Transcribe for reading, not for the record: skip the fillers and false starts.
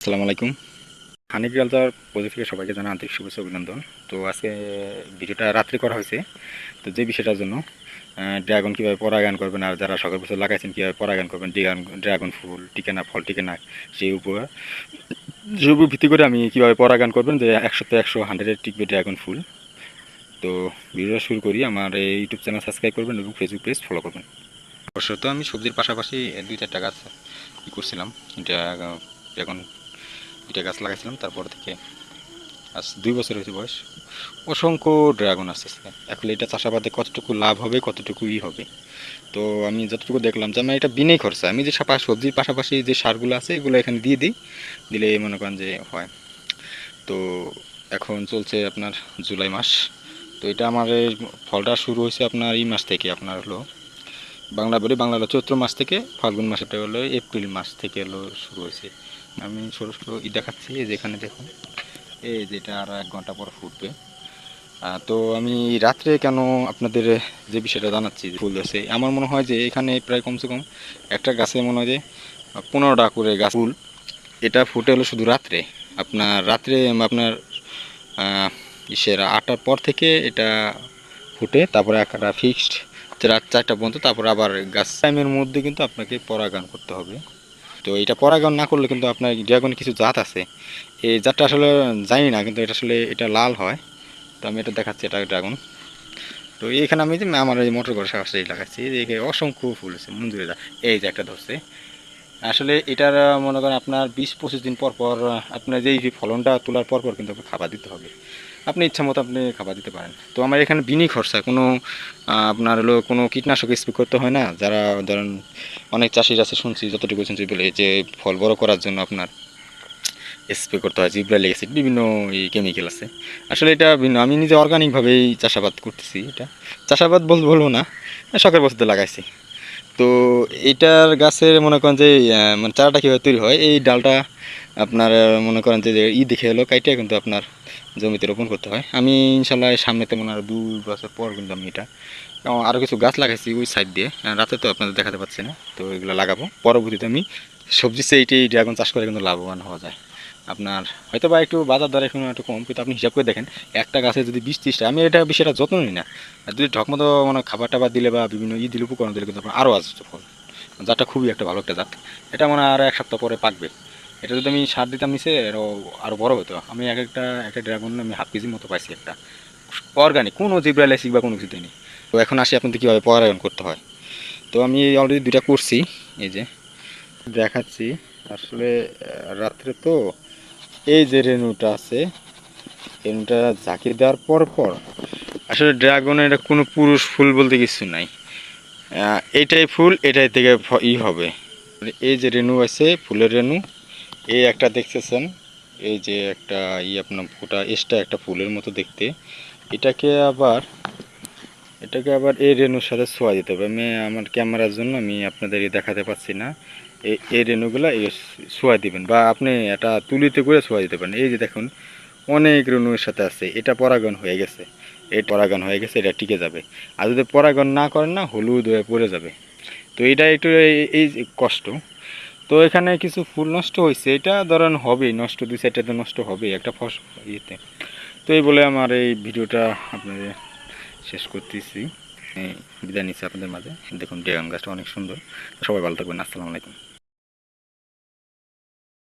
আসসালামু আলাইকুম। হানি agriculture project থেকে সবাইকে জানাই আন্তরিক শুভেচ্ছা অভিনন্দন। তো আজকে ভিডিওটা রাত্রে করা হয়েছে। তো যে বিষয়টার জন্য ড্রাগন কীভাবে পরাগায়ন করবেন, আর যারা শখের বছর লাগাইছেন কীভাবে পরাগায়ন করবেন, ড্রাগন ফুল টিকে না, ফল টিকে না, সেই উপর ভিত্তি করে আমি কীভাবে পরাগায়ন করবেন যে 100-100 টিকবে ড্রাগন ফুল। তো ভিডিওটা শুরু করি। আমার এই ইউটিউব চ্যানেল সাবস্ক্রাইব করবেন এবং ফেসবুক পেজ ফলো করবেন। অবশ্য তো আমি সবজির পাশাপাশি 2-4টা গাছ করছিলাম। ড্রাগন 2টা গাছ লাগাইছিলাম, তারপর থেকে আজ 2 বছর হয়েছে বয়স। অসংখ্য ড্রাগন আসতেছে। এখন এটা চাষাবাদে কতটুকু লাভ হবে, কতটুকুই হবে। তো আমি যতটুকু দেখলাম যে আমার এটা বিনেই খরচা। আমি যে সবজির পাশাপাশি যে সারগুলো আছে এগুলো এখানে দিয়ে দিই, দিলে মনে করেন যে হয়। তো এখন চলছে আপনার জুলাই মাস। তো এটা আমার এই ফলটা শুরু হয়েছে আপনার এই মাস থেকে, আপনার হলো বাংলা হলো চৈত্র মাস থেকে, ফাল্গুন মাসেটা হলো এপ্রিল মাস থেকে হলো শুরু হয়েছে। আমি ছোটো ছোটো দেখাচ্ছি, যেখানে দেখুন এই যেটা আর 1 ঘন্টা পর ফুটবে। তো আমি রাত্রে কেন আপনাদের যে বিষয়টা জানাচ্ছি, ফুল আছে আমার মনে হয় যে এখানে প্রায় কমসে কম একটা গাছে মনে হয় যে 15টা করে গাছ ফুল। এটা ফুটে হলো শুধু রাত্রে। রাত্রে আপনার ইসের 8টার পর থেকে এটা ফুটে, তারপরে একটা ফিক্সড রাত 4টা পর্যন্ত, তারপর আবার গাছ টাইমের মধ্যে কিন্তু আপনাকে পরাগায়ন করতে হবে। তো এটা পরাগায়ন না করলে কিন্তু আপনার ড্রাগনের কিছু জাত আছে, এই জাতটা আসলে জানি না, কিন্তু এটা আসলে এটা লাল হয়। তো আমি এটা দেখাচ্ছি, এটা ড্রাগন। তো এইখানে আমি যে আমার এই মোটর ঘরের সাথে লাগাচ্ছি, এই অসংখ্য ফুল আছে মঞ্জুরি দা, এই যে একটা ধরছে। আসলে এটার মনে করেন আপনার 20-25 দিন পর পর আপনার যেই ফলনটা তোলার পর পর কিন্তু আপনার খাবার দিতে হবে। আপনি ইচ্ছা মতো আপনি খাবার দিতে পারেন। তো আমার এখানে বিনি খরচা কোনো আপনার হলো কোনো কীটনাশক স্প্রে করতে হয় না। যারা ধরেন অনেক চাষির আছে শুনছি, যতটুকু শুনছি বলে যে ফল বড় করার জন্য আপনার স্প্রে করতে হয় জিব্রাইলিক অ্যাসিড, বিভিন্ন এই কেমিক্যাল আছে। আসলে এটা ভিন্ন, আমি নিজে অর্গানিকভাবেই চাষাবাদ করতেছি। এটা চাষাবাদ বলবো না, শখের বস্তুতে লাগাইছি। তো এইটার গাছের মনে করেন যে মানে চারাটা কীভাবে তৈরি হয়, এই ডালটা আপনার মনে করেন যে দেখে এলো কাইটে কিন্তু আপনার জমিতে রোপণ করতে হয়। আমি ইনশাল্লাহ সামনেতে মনে হয় 2 বছর পর কিন্তু আমি এটা আরও কিছু গাছ লাগাইছি ওই সাইড দিয়ে, রাতে তো আপনাদের দেখাতে পাচ্ছি না। তো এগুলো লাগাবো পরবর্তীতে। আমি সবজি এইটি ড্রাগন চাষ করে কিন্তু লাভবান হওয়া যায়। আপনার হয়তো বা একটু বাজার দর এখন একটু কম, কিন্তু আপনি হিসাব করে দেখেন একটা গাছে যদি 20-30টা, আমি এটা বিষয়টা যত্ন নিই না, আর যদি ঢকমতো মানে খাবার টাবার দিলে বা বিভিন্ন দিলে, উপকরণ দিলে কিন্তু আপনার আরও আসছে ফল। জাতটা খুবই একটা ভালো একটা জাত। এটা মনে হয় আরও 1 সপ্তাহ পরে পাকবে। এটা যদি আমি সার দিতাম নিচে আরও বড় হতো। আমি একটা ড্রাগন আমি হাফ কেজির মতো পাইছি একটা, অর্গানিক, কোনো জিব্রাইলাইসিক বা কোনো কিছু দেয়নি। তো এখন আসি আপনাদের কীভাবে পরাগায়ন করতে হয়। তো আমি অলরেডি 2টা করছি, এই যে দেখাচ্ছি। আসলে রাত্রে তো এই যে রেণুটা আছে, রেণুটা ঝাঁকি দেওয়ার পর পর আসলে ড্রাগনের এটা কোনো পুরুষ ফুল বলতে কিছু নাই। এইটাই ফুল, এটাই থেকে হবে। এই যে রেণু আছে, ফুলের রেণু, এই একটা দেখতেছেন, এই যে একটা আপনার ফুটা এক্সট্রা একটা ফুলের মতো দেখতে। এটাকে আবার এই রেণুর সাথে ছোঁয়া দিতে হবে। আমি আমার ক্যামেরার জন্য আমি আপনাদের দেখাতে পাচ্ছি না। এই রেণুগুলো ছোঁয়া দিবেন, বা আপনি এটা তুলিতে করে ছোঁয়া দিতে পারেন। এই যে দেখুন অনেক রেণুর সাথে আছে, এটা পরাগণ হয়ে গেছে। এটা টিকে যাবে। আর যদি পরাগণ না করেন না, হলুদ হয়ে পড়ে যাবে। তো এটা একটু এই কষ্ট। তো এখানে কিছু ফুল নষ্ট হয়েছে, এটা ধরেন হবেই নষ্ট, 2-4টাতে নষ্ট হবে একটা ইয়েতে। তো এই বলে আমার এই ভিডিওটা আপনাদের শেষ করতেছি। বিদায় নিচ্ছি আপনাদের মাঝে। দেখুন ড্রাগন গাছটা অনেক সুন্দর। সবাই ভালো থাকবেন। আসসালামু আলাইকুম।